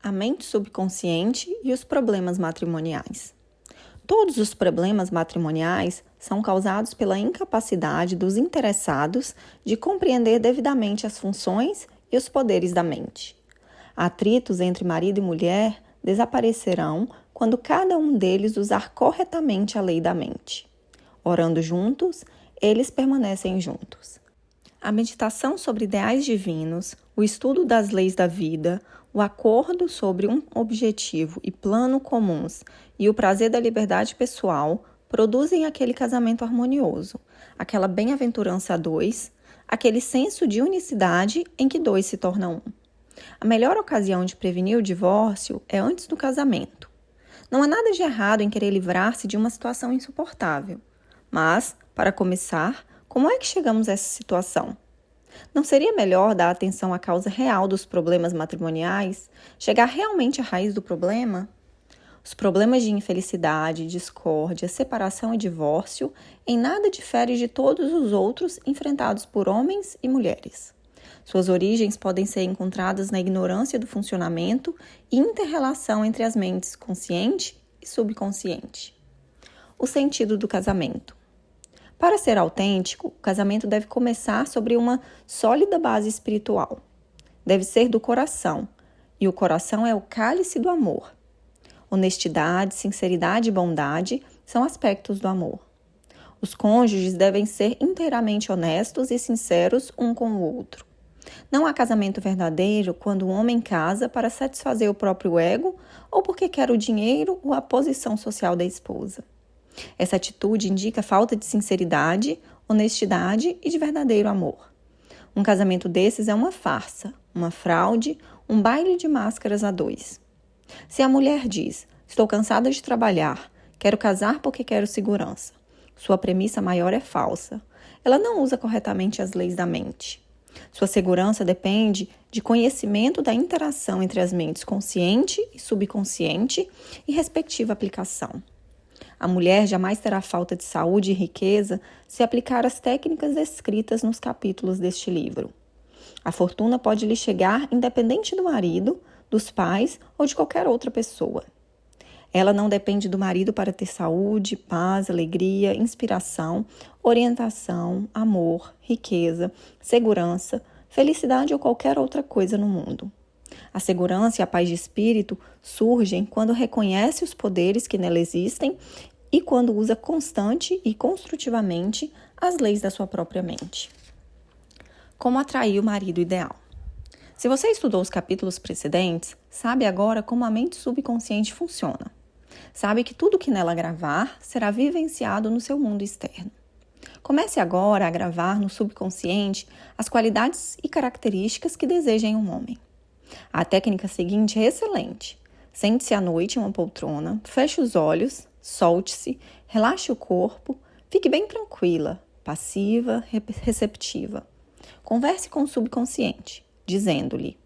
a mente subconsciente e os problemas matrimoniais. Todos os problemas matrimoniais são causados pela incapacidade dos interessados de compreender devidamente as funções e os poderes da mente. Atritos entre marido e mulher desaparecerão quando cada um deles usar corretamente a lei da mente. Orando juntos, eles permanecem juntos. A meditação sobre ideais divinos, o estudo das leis da vida, o acordo sobre um objetivo e plano comuns e o prazer da liberdade pessoal produzem aquele casamento harmonioso, aquela bem-aventurança a dois, aquele senso de unicidade em que dois se tornam um. A melhor ocasião de prevenir o divórcio é antes do casamento. Não há nada de errado em querer livrar-se de uma situação insuportável. Mas, para começar, como é que chegamos a essa situação? Não seria melhor dar atenção à causa real dos problemas matrimoniais, chegar realmente à raiz do problema? Os problemas de infelicidade, discórdia, separação e divórcio em nada diferem de todos os outros enfrentados por homens e mulheres. Suas origens podem ser encontradas na ignorância do funcionamento e inter-relação entre as mentes consciente e subconsciente. O sentido do casamento. Para ser autêntico, o casamento deve começar sobre uma sólida base espiritual. Deve ser do coração, e o coração é o cálice do amor. Honestidade, sinceridade e bondade são aspectos do amor. Os cônjuges devem ser inteiramente honestos e sinceros um com o outro. Não há casamento verdadeiro quando o homem casa para satisfazer o próprio ego ou porque quer o dinheiro ou a posição social da esposa. Essa atitude indica falta de sinceridade, honestidade e de verdadeiro amor. Um casamento desses é uma farsa, uma fraude, um baile de máscaras a dois. Se a mulher diz, estou cansada de trabalhar, quero casar porque quero segurança, sua premissa maior é falsa. Ela não usa corretamente as leis da mente. Sua segurança depende de conhecimento da interação entre as mentes consciente e subconsciente e respectiva aplicação. A mulher jamais terá falta de saúde e riqueza se aplicar as técnicas descritas nos capítulos deste livro. A fortuna pode lhe chegar independente do marido, dos pais ou de qualquer outra pessoa. Ela não depende do marido para ter saúde, paz, alegria, inspiração, orientação, amor, riqueza, segurança, felicidade ou qualquer outra coisa no mundo. A segurança e a paz de espírito surgem quando reconhece os poderes que nela existem e quando usa constante e construtivamente as leis da sua própria mente. Como atrair o marido ideal? Se você estudou os capítulos precedentes, sabe agora como a mente subconsciente funciona. Sabe que tudo que nela gravar será vivenciado no seu mundo externo. Comece agora a gravar no subconsciente as qualidades e características que deseja em um homem. A técnica seguinte é excelente. Sente-se à noite em uma poltrona, feche os olhos, solte-se, relaxe o corpo, fique bem tranquila, passiva, receptiva. Converse com o subconsciente, dizendo-lhe: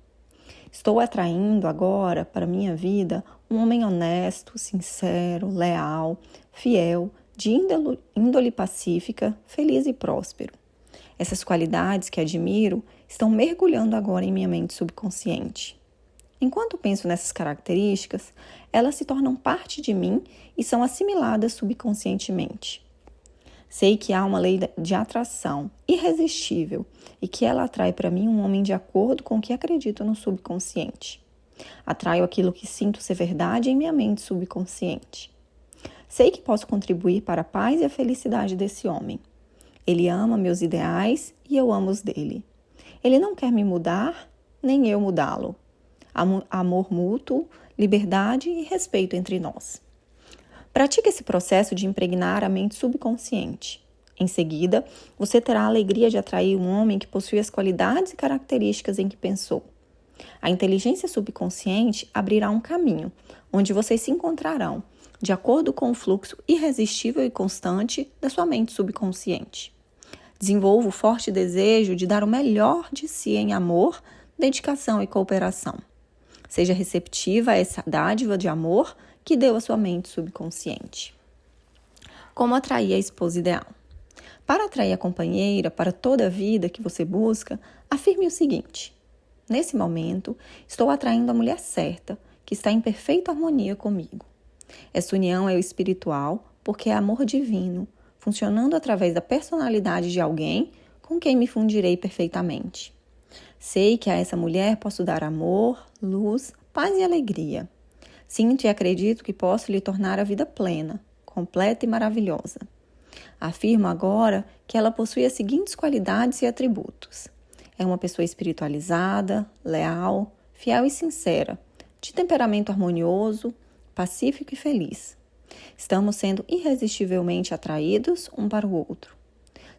estou atraindo agora para minha vida um homem honesto, sincero, leal, fiel, de índole pacífica, feliz e próspero. Essas qualidades que admiro estão mergulhando agora em minha mente subconsciente. Enquanto penso nessas características, elas se tornam parte de mim e são assimiladas subconscientemente. Sei que há uma lei de atração irresistível e que ela atrai para mim um homem de acordo com o que acredito no subconsciente. Atraio aquilo que sinto ser verdade em minha mente subconsciente. Sei que posso contribuir para a paz e a felicidade desse homem. Ele ama meus ideais e eu amo os dele. Ele não quer me mudar, nem eu mudá-lo. Amor mútuo, liberdade e respeito entre nós. Pratique esse processo de impregnar a mente subconsciente. Em seguida, você terá a alegria de atrair um homem que possui as qualidades e características em que pensou. A inteligência subconsciente abrirá um caminho, onde vocês se encontrarão, de acordo com o fluxo irresistível e constante da sua mente subconsciente. Desenvolva o forte desejo de dar o melhor de si em amor, dedicação e cooperação. Seja receptiva a essa dádiva de amor que deu à sua mente subconsciente. Como atrair a esposa ideal? Para atrair a companheira para toda a vida que você busca, afirme o seguinte: Nesse momento, estou atraindo a mulher certa, que está em perfeita harmonia comigo. Essa união é o espiritual, porque é amor divino, funcionando através da personalidade de alguém com quem me fundirei perfeitamente. Sei que a essa mulher posso dar amor, luz, paz e alegria. Sinto e acredito que posso lhe tornar a vida plena, completa e maravilhosa. Afirmo agora que ela possui as seguintes qualidades e atributos. É uma pessoa espiritualizada, leal, fiel e sincera, de temperamento harmonioso, pacífico e feliz. Estamos sendo irresistivelmente atraídos um para o outro.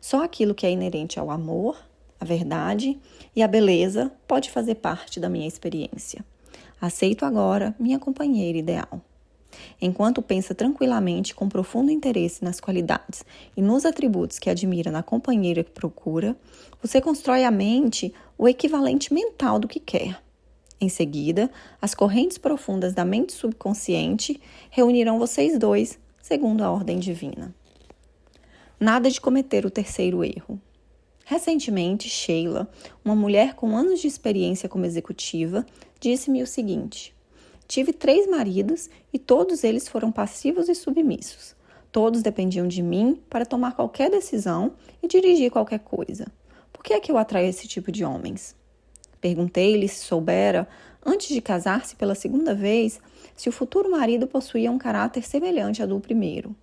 Só aquilo que é inerente ao amor, a verdade e a beleza pode fazer parte da minha experiência. Aceito agora minha companheira ideal. Enquanto pensa tranquilamente com profundo interesse nas qualidades e nos atributos que admira na companheira que procura, você constrói à mente o equivalente mental do que quer. Em seguida, as correntes profundas da mente subconsciente reunirão vocês dois segundo a ordem divina. Nada de cometer o terceiro erro. Recentemente, Sheila, uma mulher com anos de experiência como executiva, disse-me o seguinte: tive 3 maridos e todos eles foram passivos e submissos. Todos dependiam de mim para tomar qualquer decisão e dirigir qualquer coisa. Por que é que eu atraio esse tipo de homens? Perguntei-lhe se soubera, antes de casar-se pela segunda vez, se o futuro marido possuía um caráter semelhante ao do primeiro.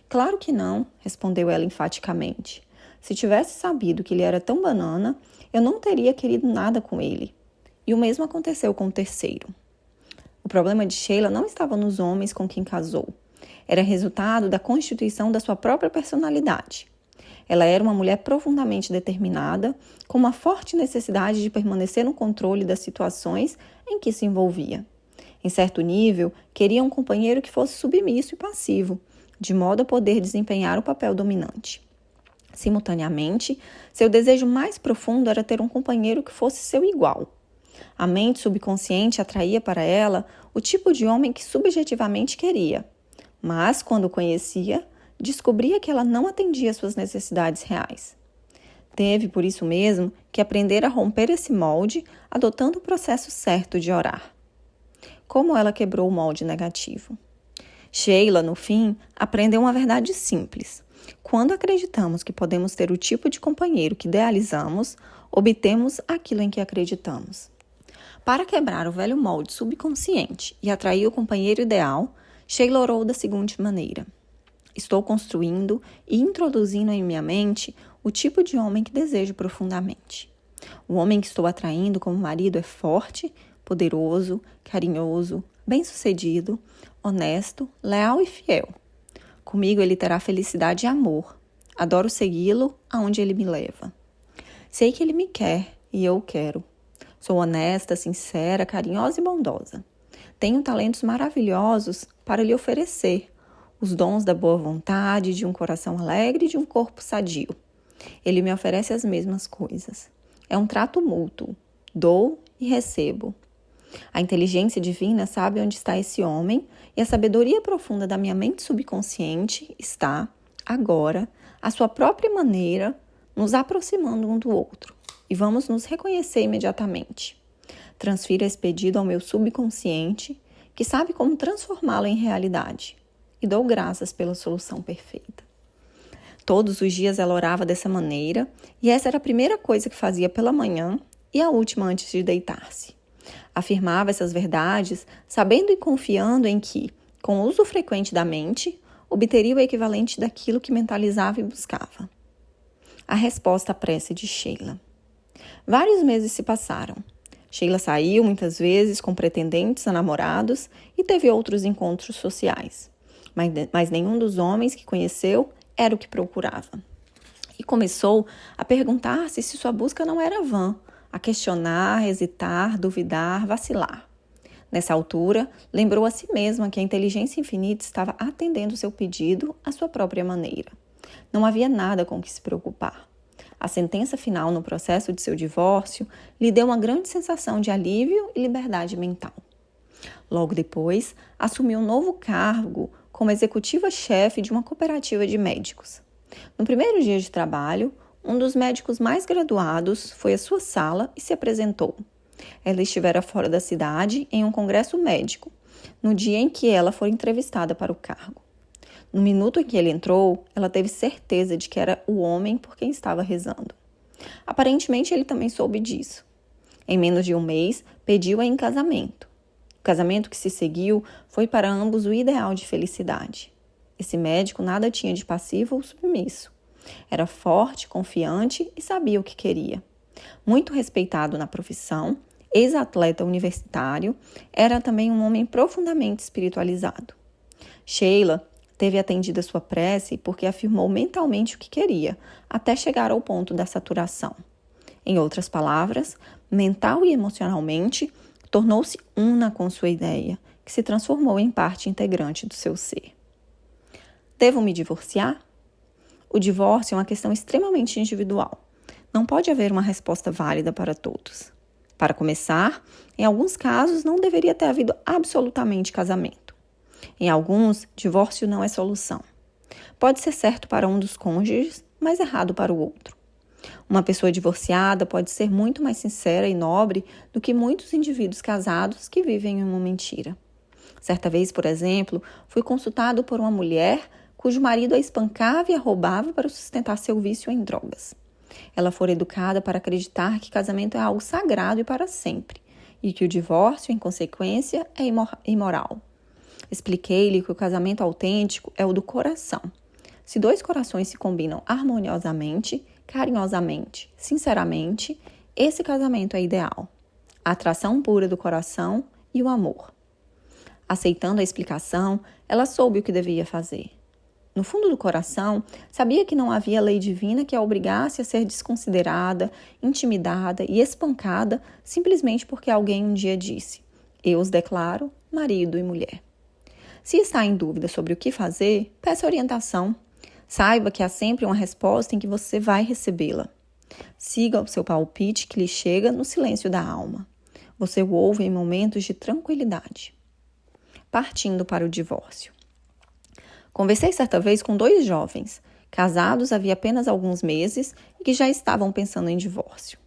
Claro que não, respondeu ela enfaticamente. Se tivesse sabido que ele era tão banana, eu não teria querido nada com ele. E o mesmo aconteceu com o terceiro. O problema de Sheila não estava nos homens com quem casou. Era resultado da constituição da sua própria personalidade. Ela era uma mulher profundamente determinada, com uma forte necessidade de permanecer no controle das situações em que se envolvia. Em certo nível, queria um companheiro que fosse submisso e passivo, de modo a poder desempenhar o papel dominante. Simultaneamente, seu desejo mais profundo era ter um companheiro que fosse seu igual. A mente subconsciente atraía para ela o tipo de homem que subjetivamente queria, mas, quando o conhecia, descobria que ela não atendia às suas necessidades reais. Teve, por isso mesmo, que aprender a romper esse molde, adotando o processo certo de orar. Como ela quebrou o molde negativo? Sheila, no fim, aprendeu uma verdade simples. Quando acreditamos que podemos ter o tipo de companheiro que idealizamos, obtemos aquilo em que acreditamos. Para quebrar o velho molde subconsciente e atrair o companheiro ideal, Sheila orou da seguinte maneira: estou construindo e introduzindo em minha mente o tipo de homem que desejo profundamente. O homem que estou atraindo como marido é forte, poderoso, carinhoso, bem-sucedido, honesto, leal e fiel. Comigo ele terá felicidade e amor. Adoro segui-lo aonde ele me leva. Sei que ele me quer e eu o quero. Sou honesta, sincera, carinhosa e bondosa. Tenho talentos maravilhosos para lhe oferecer. Os dons da boa vontade, de um coração alegre e de um corpo sadio. Ele me oferece as mesmas coisas. É um trato mútuo. Dou e recebo. A inteligência divina sabe onde está esse homem e a sabedoria profunda da minha mente subconsciente está, agora, à sua própria maneira, nos aproximando um do outro. E vamos nos reconhecer imediatamente. Transfiro esse pedido ao meu subconsciente, que sabe como transformá-lo em realidade. E dou graças pela solução perfeita. Todos os dias ela orava dessa maneira, e essa era a primeira coisa que fazia pela manhã e a última antes de deitar-se. Afirmava essas verdades, sabendo e confiando em que, com o uso frequente da mente, obteria o equivalente daquilo que mentalizava e buscava. A resposta à prece de Sheila. Vários meses se passaram. Sheila saiu muitas vezes com pretendentes a namorados e teve outros encontros sociais. Mas nenhum dos homens que conheceu era o que procurava. E começou a perguntar-se se sua busca não era vã, a questionar, hesitar, duvidar, vacilar. Nessa altura, lembrou a si mesma que a inteligência infinita estava atendendo seu pedido à sua própria maneira. Não havia nada com que se preocupar. A sentença final no processo de seu divórcio lhe deu uma grande sensação de alívio e liberdade mental. Logo depois, assumiu um novo cargo como executiva-chefe de uma cooperativa de médicos. No primeiro dia de trabalho, um dos médicos mais graduados foi à sua sala e se apresentou. Ela estivera fora da cidade em um congresso médico, no dia em que ela foi entrevistada para o cargo. No minuto em que ele entrou, ela teve certeza de que era o homem por quem estava rezando. Aparentemente, ele também soube disso. Em menos de um mês, pediu-a em casamento. O casamento que se seguiu foi para ambos o ideal de felicidade. Esse médico nada tinha de passivo ou submisso. Era forte, confiante e sabia o que queria. Muito respeitado na profissão, ex-atleta universitário, era também um homem profundamente espiritualizado. Sheila teve atendida sua prece porque afirmou mentalmente o que queria, até chegar ao ponto da saturação. Em outras palavras, mental e emocionalmente, tornou-se una com sua ideia, que se transformou em parte integrante do seu ser. Devo me divorciar? O divórcio é uma questão extremamente individual. Não pode haver uma resposta válida para todos. Para começar, em alguns casos não deveria ter havido absolutamente casamento. Em alguns, divórcio não é solução. Pode ser certo para um dos cônjuges, mas errado para o outro. Uma pessoa divorciada pode ser muito mais sincera e nobre do que muitos indivíduos casados que vivem em uma mentira. Certa vez, por exemplo, fui consultado por uma mulher cujo marido a espancava e a roubava para sustentar seu vício em drogas. Ela fora educada para acreditar que casamento é algo sagrado e para sempre, e que o divórcio, em consequência, é imoral. Expliquei-lhe que o casamento autêntico é o do coração. Se dois corações se combinam harmoniosamente, carinhosamente, sinceramente, esse casamento é ideal. A atração pura do coração e o amor. Aceitando a explicação, ela soube o que devia fazer. No fundo do coração, sabia que não havia lei divina que a obrigasse a ser desconsiderada, intimidada e espancada simplesmente porque alguém um dia disse: "Eu os declaro marido e mulher". Se está em dúvida sobre o que fazer, peça orientação. Saiba que há sempre uma resposta em que você vai recebê-la. Siga o seu palpite que lhe chega no silêncio da alma. Você o ouve em momentos de tranquilidade. Partindo para o divórcio. Conversei certa vez com 2 jovens, casados havia apenas alguns meses e que já estavam pensando em divórcio.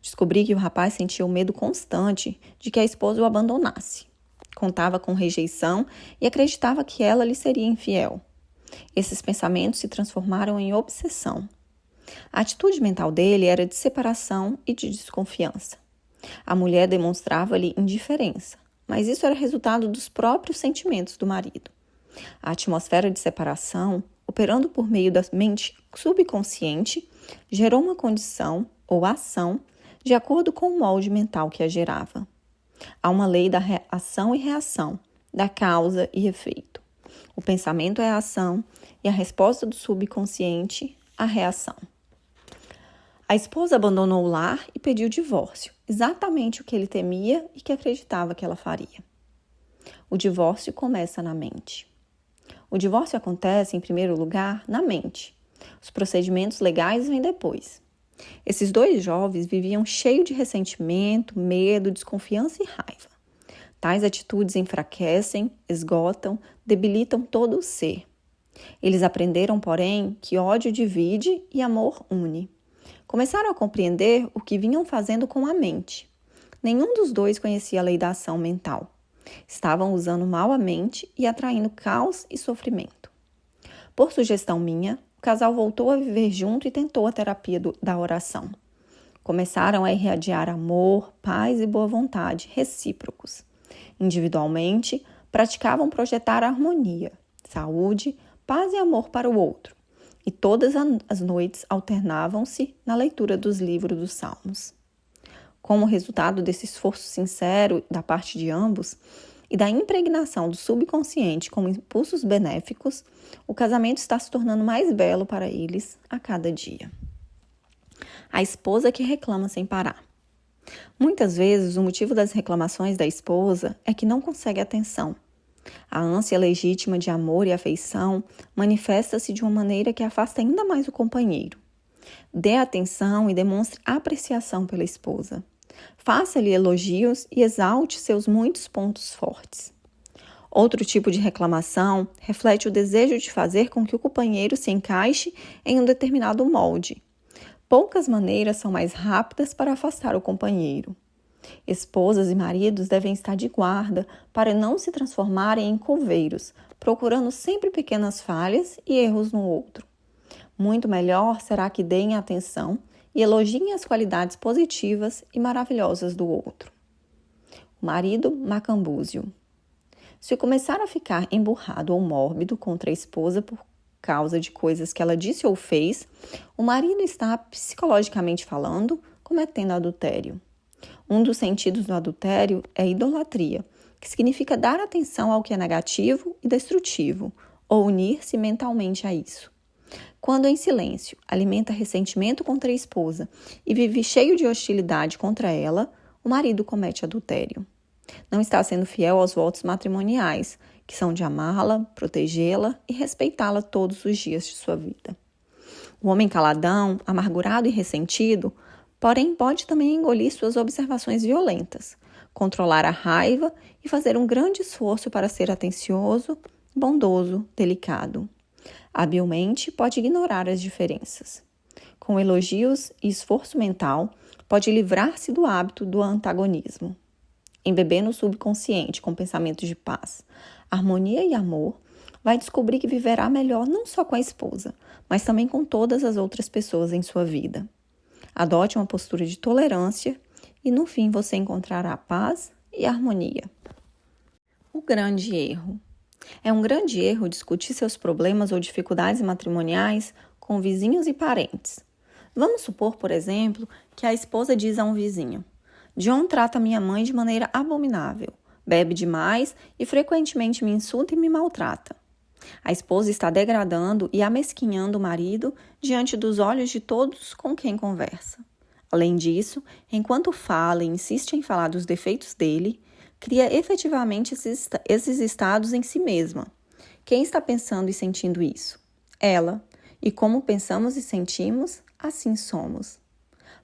Descobri que o rapaz sentia o medo constante de que a esposa o abandonasse. Contava com rejeição e acreditava que ela lhe seria infiel. Esses pensamentos se transformaram em obsessão. A atitude mental dele era de separação e de desconfiança. A mulher demonstrava-lhe indiferença, mas isso era resultado dos próprios sentimentos do marido. A atmosfera de separação, operando por meio da mente subconsciente, gerou uma condição ou ação de acordo com o molde mental que a gerava. Há uma lei da ação e reação, da causa e efeito. O pensamento é a ação e a resposta do subconsciente, a reação. A esposa abandonou o lar e pediu divórcio, exatamente o que ele temia e que acreditava que ela faria. O divórcio começa na mente. O divórcio acontece, em primeiro lugar, na mente. Os procedimentos legais vêm depois. Esses 2 jovens viviam cheios de ressentimento, medo, desconfiança e raiva. Tais atitudes enfraquecem, esgotam, debilitam todo o ser. Eles aprenderam, porém, que ódio divide e amor une. Começaram a compreender o que vinham fazendo com a mente. Nenhum dos 2 conhecia a lei da ação mental. Estavam usando mal a mente e atraindo caos e sofrimento. Por sugestão minha, o casal voltou a viver junto e tentou a terapia da oração. Começaram a irradiar amor, paz e boa vontade recíprocos. Individualmente, praticavam projetar harmonia, saúde, paz e amor para o outro. E todas as noites alternavam-se na leitura dos livros dos Salmos. Como resultado desse esforço sincero da parte de ambos e da impregnação do subconsciente com impulsos benéficos, o casamento está se tornando mais belo para eles a cada dia. A esposa que reclama sem parar. Muitas vezes, o motivo das reclamações da esposa é que não consegue atenção. A ânsia legítima de amor e afeição manifesta-se de uma maneira que afasta ainda mais o companheiro. Dê atenção e demonstre apreciação pela esposa. Faça-lhe elogios e exalte seus muitos pontos fortes. Outro tipo de reclamação reflete o desejo de fazer com que o companheiro se encaixe em um determinado molde. Poucas maneiras são mais rápidas para afastar o companheiro. Esposas e maridos devem estar de guarda para não se transformarem em coveiros, procurando sempre pequenas falhas e erros no outro. Muito melhor será que deem atenção e elogiem as qualidades positivas e maravilhosas do outro. O marido macambúzio. Se começar a ficar emburrado ou mórbido contra a esposa por causa de coisas que ela disse ou fez, o marido está, psicologicamente falando, cometendo adultério. Um dos sentidos do adultério é idolatria, que significa dar atenção ao que é negativo e destrutivo, ou unir-se mentalmente a isso. Quando em silêncio alimenta ressentimento contra a esposa e vive cheio de hostilidade contra ela, o marido comete adultério. Não está sendo fiel aos votos matrimoniais, que são de amá-la, protegê-la e respeitá-la todos os dias de sua vida. O homem caladão, amargurado e ressentido, porém pode também engolir suas observações violentas, controlar a raiva e fazer um grande esforço para ser atencioso, bondoso, delicado. Habilmente pode ignorar as diferenças. Com elogios e esforço mental, pode livrar-se do hábito do antagonismo. Embeber no subconsciente com pensamentos de paz, harmonia e amor, vai descobrir que viverá melhor não só com a esposa, mas também com todas as outras pessoas em sua vida. Adote uma postura de tolerância e no fim você encontrará paz e harmonia. O grande erro. É um grande erro discutir seus problemas ou dificuldades matrimoniais com vizinhos e parentes. Vamos supor, por exemplo, que a esposa diz a um vizinho: John trata minha mãe de maneira abominável, bebe demais e frequentemente me insulta e me maltrata. A esposa está degradando e amesquinhando o marido diante dos olhos de todos com quem conversa. Além disso, enquanto fala e insiste em falar dos defeitos dele, cria efetivamente esses estados em si mesma. Quem está pensando e sentindo isso? Ela. E como pensamos e sentimos, assim somos.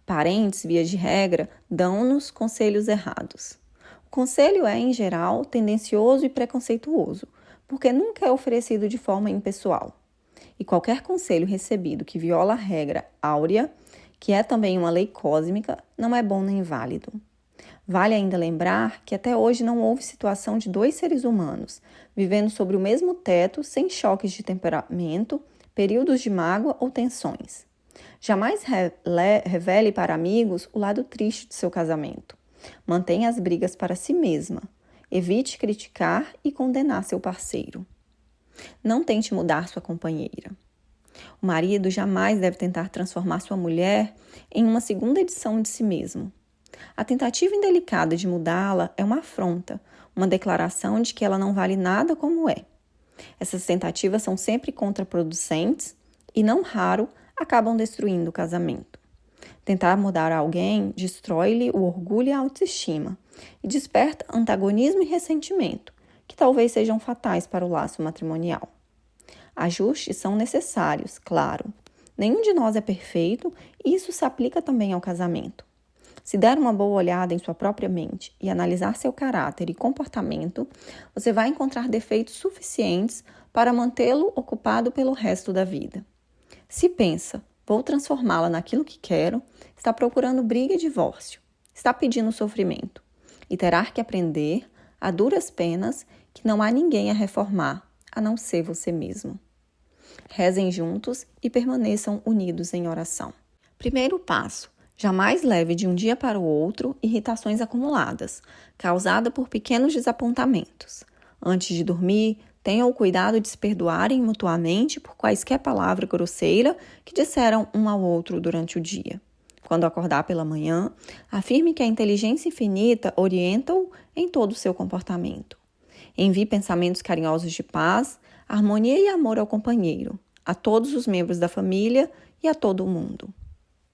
Parentes, via de regra, dão-nos conselhos errados. O conselho é, em geral, tendencioso e preconceituoso, porque nunca é oferecido de forma impessoal. E qualquer conselho recebido que viola a regra áurea, que é também uma lei cósmica, não é bom nem válido. Vale ainda lembrar que até hoje não houve situação de dois seres humanos vivendo sobre o mesmo teto sem choques de temperamento, períodos de mágoa ou tensões. Jamais revele para amigos o lado triste de seu casamento. Mantenha as brigas para si mesma. Evite criticar e condenar seu parceiro. Não tente mudar sua companheira. O marido jamais deve tentar transformar sua mulher em uma segunda edição de si mesmo. A tentativa indelicada de mudá-la é uma afronta, uma declaração de que ela não vale nada como é. Essas tentativas são sempre contraproducentes e, não raro, acabam destruindo o casamento. Tentar mudar alguém destrói-lhe o orgulho e a autoestima e desperta antagonismo e ressentimento, que talvez sejam fatais para o laço matrimonial. Ajustes são necessários, claro. Nenhum de nós é perfeito e isso se aplica também ao casamento. Se der uma boa olhada em sua própria mente e analisar seu caráter e comportamento, você vai encontrar defeitos suficientes para mantê-lo ocupado pelo resto da vida. Se pensa, vou transformá-la naquilo que quero, está procurando briga e divórcio, está pedindo sofrimento e terá que aprender, a duras penas, que não há ninguém a reformar, a não ser você mesmo. Rezem juntos e permaneçam unidos em oração. Primeiro passo: jamais leve de um dia para o outro irritações acumuladas, causadas por pequenos desapontamentos. Antes de dormir, tenham o cuidado de se perdoarem mutuamente por quaisquer palavra grosseira que disseram um ao outro durante o dia. Quando acordar pela manhã, afirme que a inteligência infinita orienta-o em todo o seu comportamento. Envie pensamentos carinhosos de paz, harmonia e amor ao companheiro, a todos os membros da família e a todo o mundo.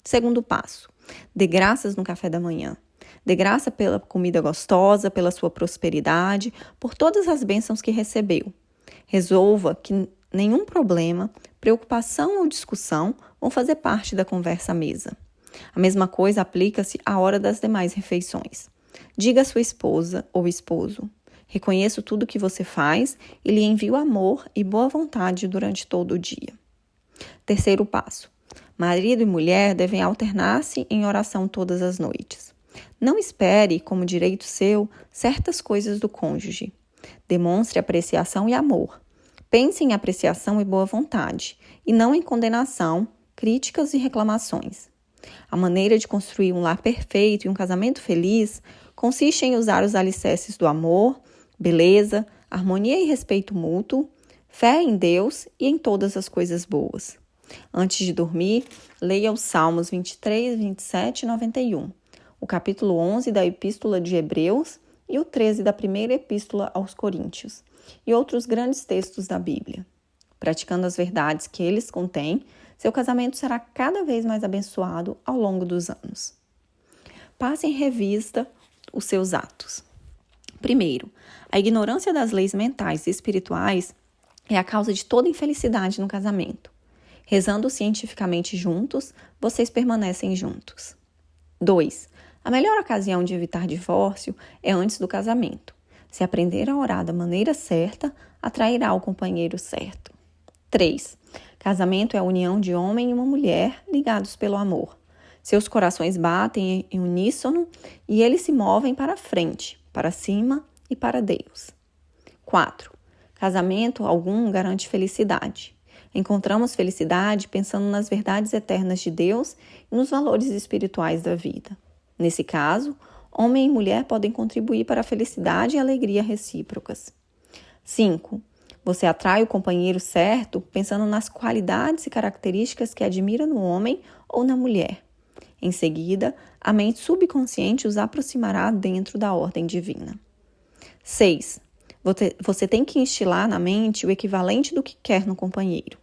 Segundo passo: dê graças no café da manhã. Dê graça pela comida gostosa, pela sua prosperidade, por todas as bênçãos que recebeu. Resolva que nenhum problema, preocupação ou discussão vão fazer parte da conversa à mesa. A mesma coisa aplica-se à hora das demais refeições. Diga à sua esposa ou esposo: reconheço tudo que você faz e lhe envio amor e boa vontade durante todo o dia. Terceiro passo: marido e mulher devem alternar-se em oração todas as noites. Não espere como direito seu certas coisas do cônjuge. Demonstre apreciação e amor. Pense em apreciação e boa vontade, e não em condenação, críticas e reclamações. A maneira de construir um lar perfeito e um casamento feliz consiste em usar os alicerces do amor, beleza, harmonia e respeito mútuo, fé em Deus e em todas as coisas boas. Antes de dormir, leia os Salmos 23, 27 e 91, o capítulo 11 da Epístola de Hebreus e o 13 da primeira Epístola aos Coríntios, e outros grandes textos da Bíblia. Praticando as verdades que eles contêm, seu casamento será cada vez mais abençoado ao longo dos anos. Passe em revista os seus atos. Primeiro, a ignorância das leis mentais e espirituais é a causa de toda infelicidade no casamento. Rezando cientificamente juntos, vocês permanecem juntos. 2. A melhor ocasião de evitar divórcio é antes do casamento. Se aprender a orar da maneira certa, atrairá o companheiro certo. 3. Casamento é a união de homem e uma mulher ligados pelo amor. Seus corações batem em uníssono e eles se movem para frente, para cima e para Deus. 4. Casamento algum garante felicidade. Encontramos felicidade pensando nas verdades eternas de Deus e nos valores espirituais da vida. Nesse caso, homem e mulher podem contribuir para a felicidade e alegria recíprocas. 5. Você atrai o companheiro certo pensando nas qualidades e características que admira no homem ou na mulher. Em seguida, a mente subconsciente os aproximará dentro da ordem divina. 6. Você tem que instilar na mente o equivalente do que quer no companheiro.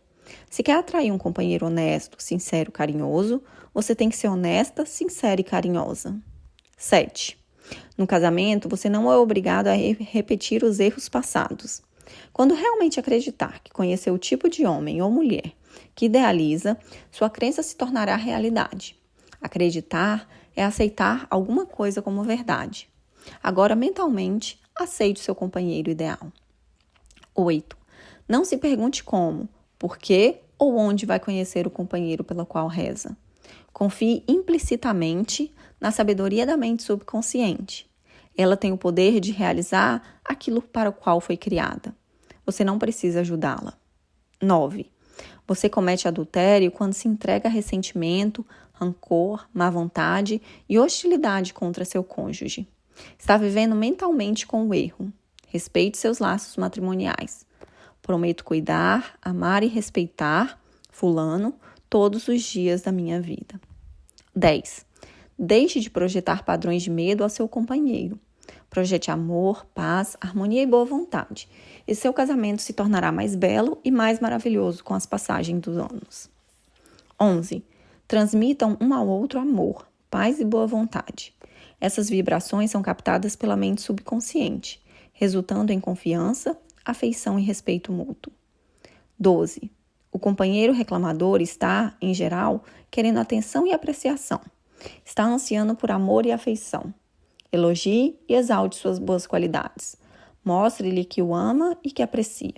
Se quer atrair um companheiro honesto, sincero, carinhoso, você tem que ser honesta, sincera e carinhosa. 7. No casamento, você não é obrigado a repetir os erros passados. Quando realmente acreditar que conheceu o tipo de homem ou mulher que idealiza, sua crença se tornará realidade. Acreditar é aceitar alguma coisa como verdade. Agora, mentalmente, aceite o seu companheiro ideal. 8. Não se pergunte como, por quê ou onde vai conhecer o companheiro pelo qual reza. Confie implicitamente na sabedoria da mente subconsciente. Ela tem o poder de realizar aquilo para o qual foi criada. Você não precisa ajudá-la. 9. Você comete adultério quando se entrega a ressentimento, rancor, má vontade e hostilidade contra seu cônjuge. Está vivendo mentalmente com o erro. Respeite seus laços matrimoniais. Prometo cuidar, amar e respeitar fulano todos os dias da minha vida. 10. Deixe de projetar padrões de medo ao seu companheiro. Projete amor, paz, harmonia e boa vontade. E seu casamento se tornará mais belo e mais maravilhoso com as passagens dos anos. 11. Transmitam um ao outro amor, paz e boa vontade. Essas vibrações são captadas pela mente subconsciente, resultando em confiança, afeição e respeito mútuo. 12. O companheiro reclamador está, em geral, querendo atenção e apreciação. Está ansiando por amor e afeição. Elogie e exalte suas boas qualidades. Mostre-lhe que o ama e que aprecia.